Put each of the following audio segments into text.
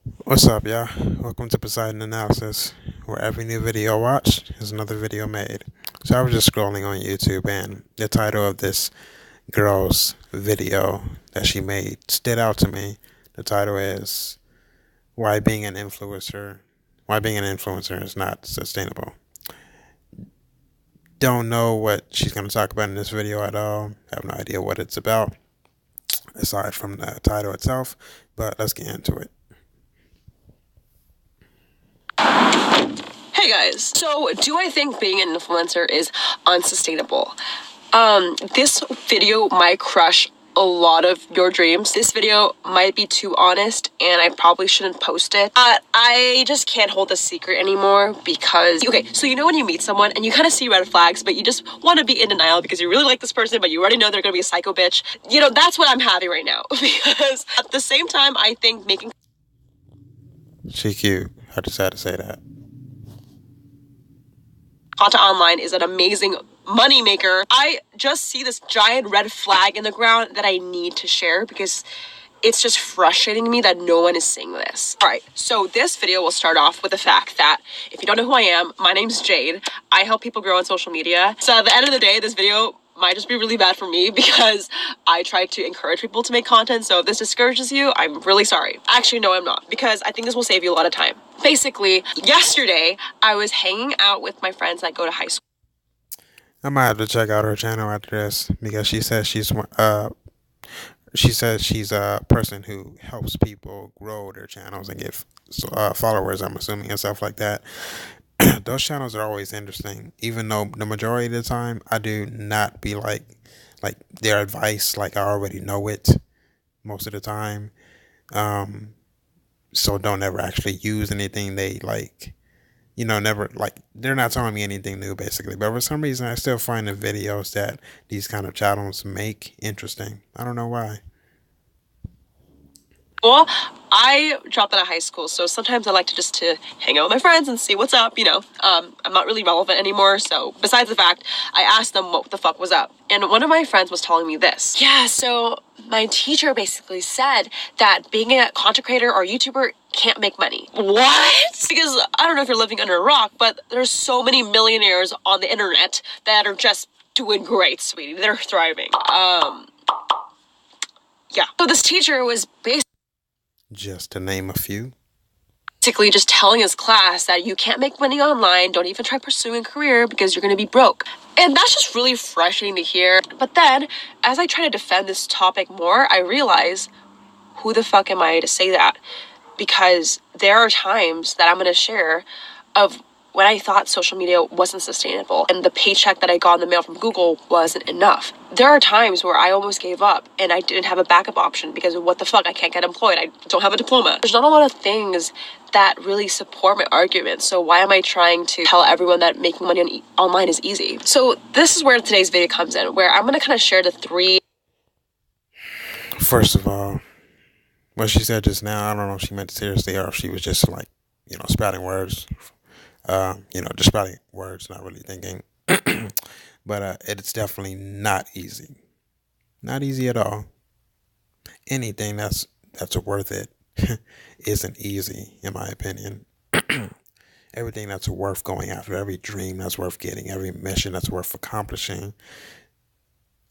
What's up, y'all? Welcome to Poseidon Analysis, where every new video watched is another video made. So I was just scrolling on YouTube, and the title of this girl's video that she made stood out to me. The title is "Why Being an Influencer, Why Being an Influencer is Not Sustainable." Don't know what she's going to talk about in this video at all. Have no idea what it's about, aside from the title itself. But let's get into it. Hey guys, so do I think being an influencer is unsustainable? This video might crush a lot of your dreams. This video might be too honest and I probably shouldn't post it. I just can't hold the secret anymore because, okay, so you know when you meet someone and you kind of see red flags, but you just want to be in denial because you really like this person, but you already know they're going to be a psycho bitch. You know, that's what I'm having right now because at the same time, I think making She cute. I just had to say that. content online is an amazing money maker. I just see this giant red flag in the ground that I need to share because it's just frustrating me that no one is seeing this. All right, so this video will start off with the fact that if you don't know who I am, my name's Jade. I help people grow on social media. So at the end of the day, this video might just be really bad for me because I try to encourage people to make content. So if this discourages you, I'm really sorry. Actually, no, I'm not, because I think this will save you a lot of time. Basically, yesterday, I was hanging out with my friends that go to high school. I might have to check out her channel after this because she says she's a person who helps people grow their channels and get followers. I'm assuming and stuff like that. Those channels are always interesting, even though the majority of the time I do not be like their advice. Like I already know it most of the time. So don't ever actually use anything they like. Never like they're not telling me anything new basically. But for some reason, I still find the videos that these kind of channels make interesting. I don't know why. Well, I dropped out of high school, so sometimes I like to hang out with my friends and see what's up, I'm not really relevant anymore, so besides the fact, I asked them what the fuck was up. And one of my friends was telling me this. Yeah, so my teacher basically said that being a content creator or YouTuber can't make money. What? Because I don't know if you're living under a rock, but there's so many millionaires on the internet that are just doing great, sweetie. They're thriving. Yeah. So this teacher was Just to name a few. basically just telling his class that you can't make money online, don't even try pursuing a career because you're going to be broke. And that's just really frustrating to hear. But then, as I try to defend this topic more, I realize, who the fuck am I to say that? Because there are times that I'm going to share of when I thought social media wasn't sustainable and the paycheck that I got in the mail from Google wasn't enough. There are times where I almost gave up and I didn't have a backup option because of what the fuck, I can't get employed. I don't have a diploma. There's not a lot of things that really support my argument. So why am I trying to tell everyone that making money online is easy? So this is where today's video comes in, where I'm going to kind of share the three. First of all, what she said just now, I don't know if she meant it seriously or if she was just like, spouting words. Just spouting words, not really thinking. But it's definitely not easy. Not easy at all. Anything that's worth it isn't easy, in my opinion. Everything that's worth going after, every dream that's worth getting, every mission that's worth accomplishing,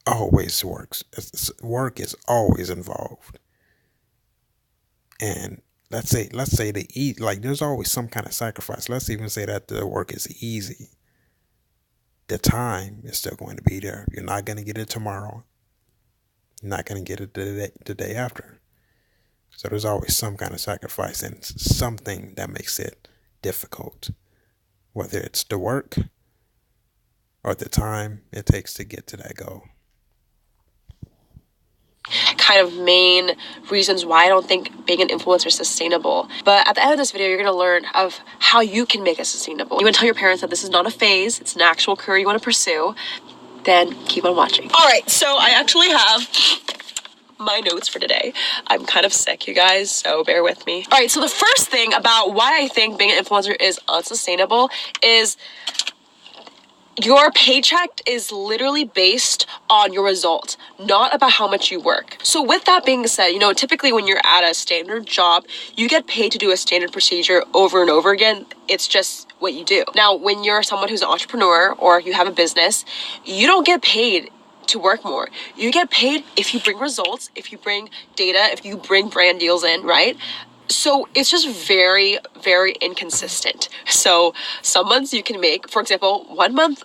always works. Work is always involved. And let's say the eat like there's always some kind of sacrifice. Let's even say that the work is easy. The time is still going to be there. You're not going to get it tomorrow. You're not going to get it the day after. So there's always some kind of sacrifice and something that makes it difficult, whether it's the work or the time it takes to get to that goal. Kind of main reasons why I don't think being an influencer is sustainable. But at the end of this video, you're going to learn of how you can make it sustainable. You want to tell your parents that this is not a phase, it's an actual career you want to pursue, then keep on watching. All right, so I actually have my notes for today. I'm kind of sick, you guys, so bear with me. All right, so the first thing about why I think being an influencer is unsustainable is Your paycheck is literally based on your result, not about how much you work. So with that being said, typically when you're at a standard job, you get paid to do a standard procedure over and over again. It's just what you do. Now, when you're someone who's an entrepreneur or you have a business, you don't get paid to work more. You get paid if you bring results, if you bring data, if you bring brand deals in, right? So it's just very, very inconsistent. So some months you can make, for example, one month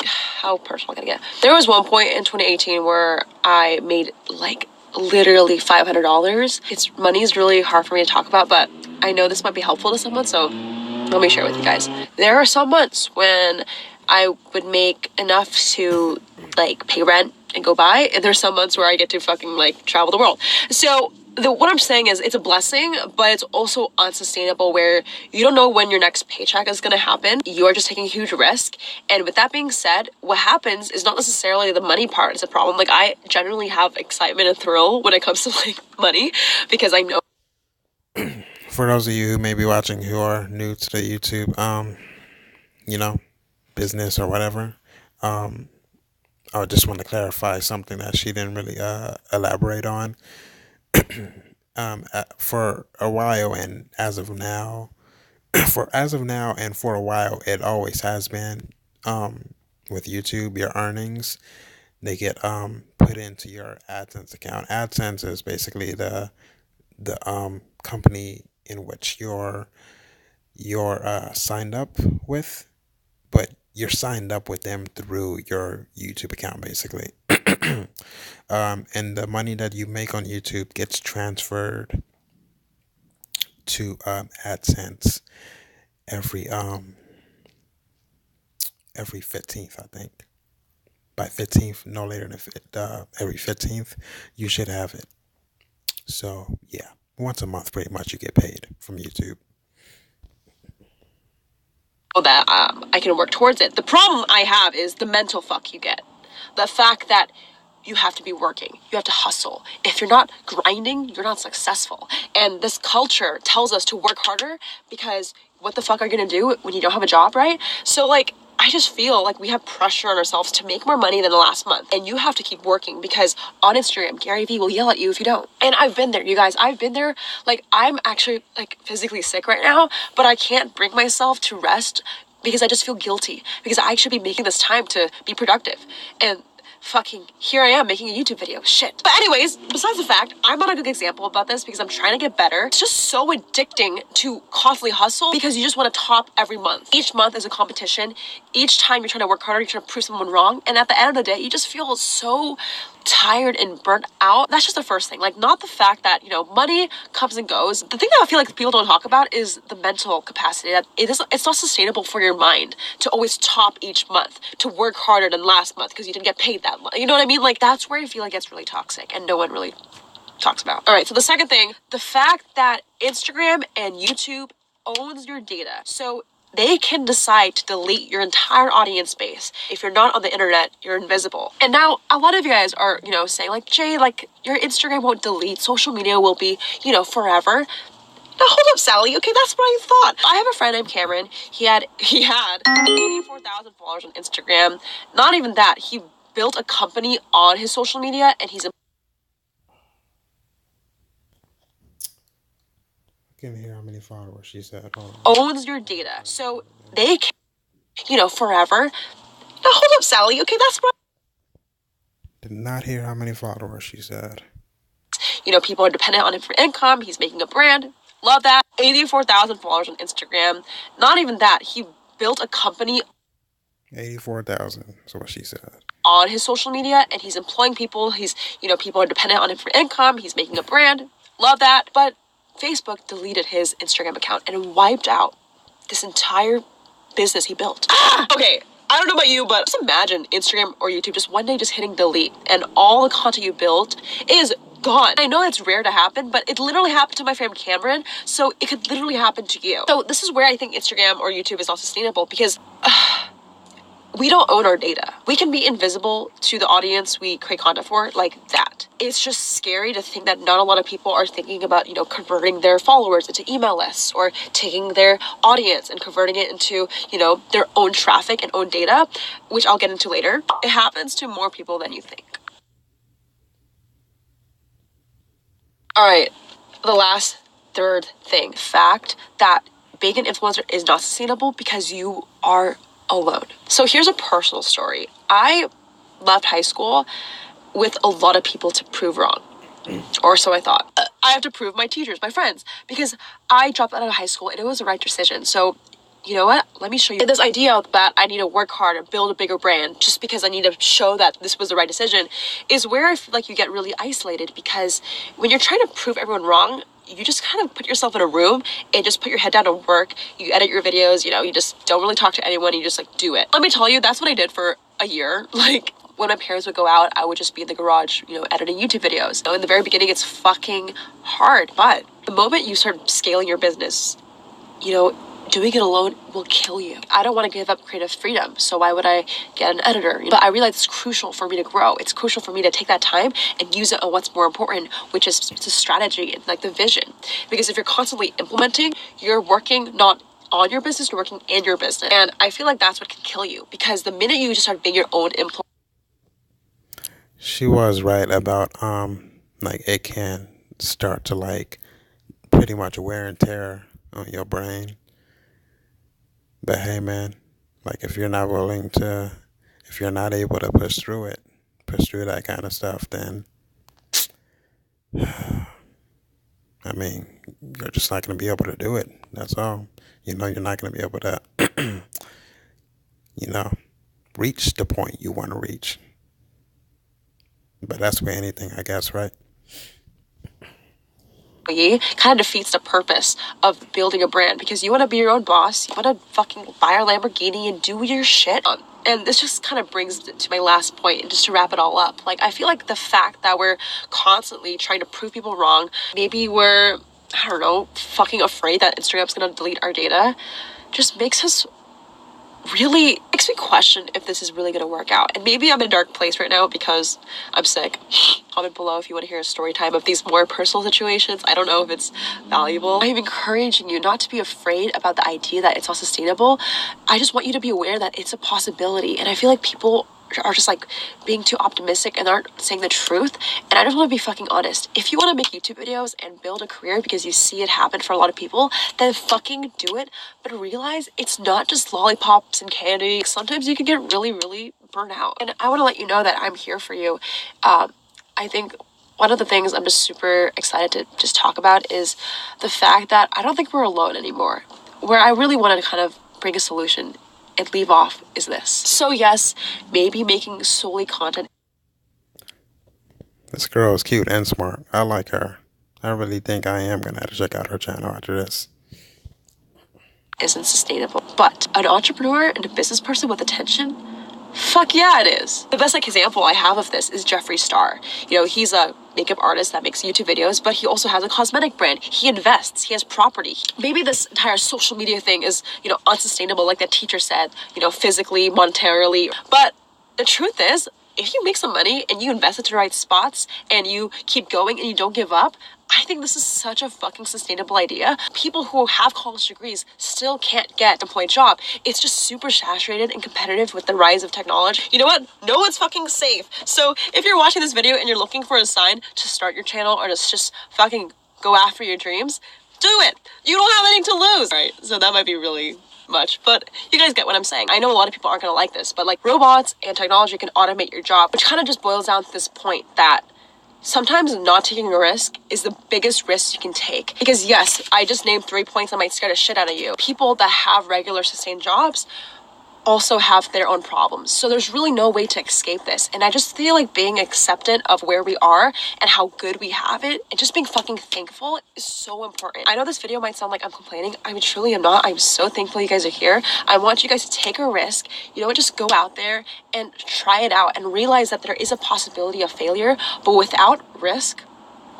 how personal can I get? There was one point in 2018 where I made like literally $500. Money is really hard for me to talk about, but I know this might be helpful to someone, so let me share it with you guys. There are some months when I would make enough to like pay rent and go by, and there's some months where I get to fucking like travel the world. So what I'm saying is it's a blessing, but it's also unsustainable where you don't know when your next paycheck is going to happen. You are just taking a huge risk. And with that being said, what happens is not necessarily the money part is a problem. Like I generally have excitement and thrill when it comes to like money because I know. For those of you who may be watching who are new to the YouTube, business or whatever, I just want to clarify something that she didn't really elaborate on. For a while and as of now, and for a while, it always has been. With YouTube, your earnings they get put into your AdSense account. AdSense is basically the company in which you're signed up with, but you're signed up with them through your YouTube account, basically. And the money that you make on YouTube gets transferred to AdSense every 15th, I think. By 15th, no later than every 15th, you should have it. So yeah, once a month, pretty much, you get paid from YouTube. That I can work towards it. The problem I have is the mental fuck you get. The fact that you have to be working. You have to hustle. If you're not grinding, you're not successful. And this culture tells us to work harder because what the fuck are you gonna do when you don't have a job, right? So like, I just feel like we have pressure on ourselves to make more money than the last month. And you have to keep working because on Instagram, Gary Vee will yell at you if you don't. And I've been there, you guys. I've been there. Like, I'm actually like physically sick right now, but I can't bring myself to rest because I just feel guilty because I should be making this time to be productive. And fucking here I am making a YouTube video. Shit. But anyways, besides the fact, I'm not a good example about this because I'm trying to get better. It's just so addicting to constantly hustle because you just want to top every month. Each month is a competition. Each time you're trying to work harder, you're trying to prove someone wrong. And at the end of the day, you just feel so tired and burnt out. That's just the first thing. Like, not the fact that, money comes and goes. The thing that I feel like people don't talk about is the mental capacity that it's not sustainable for your mind to always top each month, to work harder than last month because you didn't get paid that month. You know what I mean? Like, that's where I feel like it's really toxic and no one really talks about. All right, so the second thing, the fact that Instagram and YouTube owns your data. So they can decide to delete your entire audience base. If you're not on the internet, you're invisible. And now a lot of you guys are, saying like, Jay, like your Instagram won't delete. Social media will be, forever. Now hold up, Sally. Okay, that's what I thought. I have a friend named Cameron. He had 84,000 followers on Instagram. Not even that. He built a company on his social media and he's Can hear how many followers she said. owns your data. So they can, forever. Now hold up, Sally. Okay, that's what Did not hear how many followers she said. People are dependent on him for income. He's making a brand. Love that. 84,000 followers on Instagram. Not even that. He built a company. 84,000 is what she said. On his social media, and he's employing people. People are dependent on him for income. He's making a brand. Love that. But Facebook deleted his Instagram account and wiped out this entire business he built. Okay, I don't know about you, but just imagine Instagram or YouTube just one day just hitting delete and all the content you built is gone. I know it's rare to happen, but it literally happened to my friend Cameron, so it could literally happen to you. So this is where I think Instagram or YouTube is not sustainable because we don't own our data. We can be invisible to the audience we create content for, like that. It's just scary to think that not a lot of people are thinking about, converting their followers into email lists, or taking their audience and converting it into, their own traffic and own data, which I'll get into later. It happens to more people than you think. All right, the last third thing, fact that being an influencer is not sustainable because you are alone. So here's a personal story. I left high school with a lot of people to prove wrong. Or so I thought. I have to prove my teachers, my friends, because I dropped out of high school and it was the right decision. So you know what? Let me show you this idea that I need to work hard and build a bigger brand just because I need to show that this was the right decision is where I feel like you get really isolated, because when you're trying to prove everyone wrong, you just kind of put yourself in a room and just put your head down and work. You edit your videos, you just don't really talk to anyone. You just do it. Let me tell you, that's what I did for a year. When my parents would go out, I would just be in the garage, editing YouTube videos. In the very beginning, it's fucking hard. But the moment you start scaling your business, doing it alone will kill you. I don't want to give up creative freedom, so why would I get an editor? But I realize it's crucial for me to grow. It's crucial for me to take that time and use it on what's more important, which is the strategy and the vision. Because if you're constantly implementing, you're working not on your business, you're working in your business. And I feel like that's what can kill you, because the minute you just start being your own influencer. She was right about it can start to pretty much wear and tear on your brain. But hey, man, if you're not able to push through that kind of stuff, then, you're just not going to be able to do it. That's all. You're not going to be able to, reach the point you want to reach. But that's with anything, I guess, right? Kind of defeats the purpose of building a brand, because you want to be your own boss. You want to fucking buy a Lamborghini and do your shit. And this just kind of brings to my last point, and just to wrap it all up. I feel like the fact that we're constantly trying to prove people wrong, maybe we're, I don't know, fucking afraid that Instagram's going to delete our data, just makes me question if this is really going to work out. And maybe I'm in a dark place right now because I'm sick. Comment below if you want to hear a story time of these more personal situations. I don't know if it's valuable. I'm encouraging you not to be afraid about the idea that it's not sustainable. I just want you to be aware that it's a possibility. And I feel like people are just being too optimistic and aren't saying the truth. And I just want to be fucking honest. If you want to make YouTube videos and build a career because you see it happen for a lot of people, then fucking do it. But realize it's not just lollipops and candy. Sometimes you can get really, really burnt out. And I want to let you know that I'm here for you. I think one of the things I'm just super excited to just talk about is the fact that I don't think we're alone anymore. Where I really wanted to kind of bring a solution and leave off is this. So yes, maybe making solely content. This girl is cute and smart. I like her. I really think I am going to have to check out her channel after this. Isn't sustainable. But an entrepreneur and a business person with attention, fuck yeah, it is. The best example I have of this is Jeffree Star. He's a makeup artist that makes YouTube videos, but he also has a cosmetic brand. He invests, he has property. Maybe this entire social media thing is, unsustainable, like the teacher said, physically, monetarily. But the truth is, if you make some money and you invest it to the right spots and you keep going and you don't give up, I think this is such a fucking sustainable idea. People who have college degrees still can't get an employed job. It's just super saturated and competitive with the rise of technology. You know what? No one's fucking safe. So if you're watching this video and you're looking for a sign to start your channel or to just fucking go after your dreams, do it. You don't have anything to lose. All right, so that might be really much, but you guys get what I'm saying. I know a lot of people aren't gonna like this, but robots and technology can automate your job, which kind of just boils down to this point that sometimes not taking a risk is the biggest risk you can take. Because yes, I just named 3 points that might scare the shit out of you. People that have regular sustained jobs also have their own problems. So there's really no way to escape this. And I just feel like being acceptant of where we are and how good we have it and just being fucking thankful is so important. I know this video might sound like I'm complaining. I truly am not. I'm so thankful you guys are here. I want you guys to take a risk. Just go out there and try it out and realize that there is a possibility of failure, but without risk,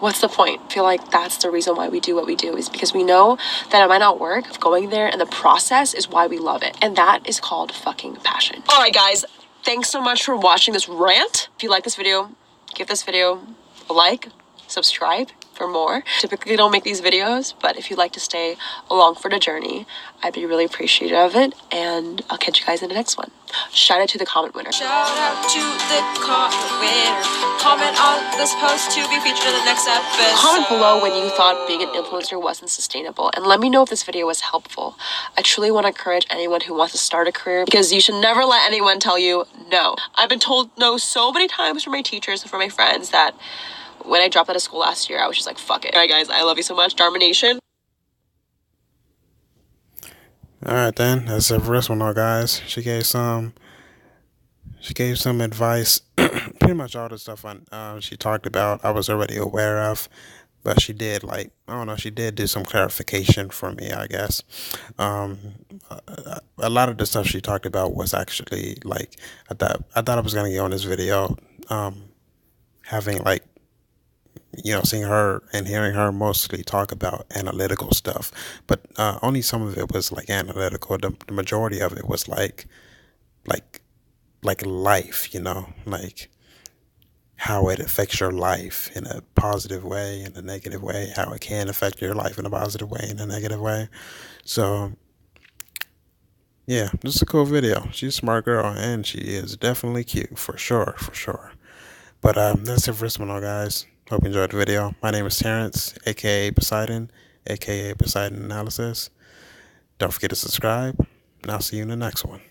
what's the point? I feel like that's the reason why we do what we do, is because we know that it might not work. Going there and the process is why we love it. And that is called fucking passion. All right, guys, thanks so much for watching this rant. If you like this video, give this video a like, subscribe for more. Typically don't make these videos, but if you'd like to stay along for the journey, I'd be really appreciative of it, and I'll catch you guys in the next one. Shout out to the comment winner. Shout out to the comment winner. Comment on this post to be featured in the next episode. Comment below when you thought being an influencer wasn't sustainable, and let me know if this video was helpful. I truly want to encourage anyone who wants to start a career, because you should never let anyone tell you no. I've been told no so many times from my teachers and from my friends that when I dropped out of school last year, I was just like, fuck it. All right, guys, I love you so much. Dharma Nation. All right, then. That's it for this one, though, guys. She gave some advice. Pretty much all the stuff she talked about, I was already aware of. But she did, she did do some clarification for me, I guess. A lot of the stuff she talked about was actually, I thought I was going to get on this video, having, seeing her and hearing her mostly talk about analytical stuff, but only some of it was analytical. The majority of it was like life, how it affects your life in a positive way, in a negative way, how it can affect your life in a positive way, in a negative way. So yeah, this is a cool video. She's a smart girl, and she is definitely cute, for sure. But that's it for this one, guys. Hope you enjoyed the video. My name is Terrence, aka Poseidon, aka Poseidon Analysis. Don't forget to subscribe, and I'll see you in the next one.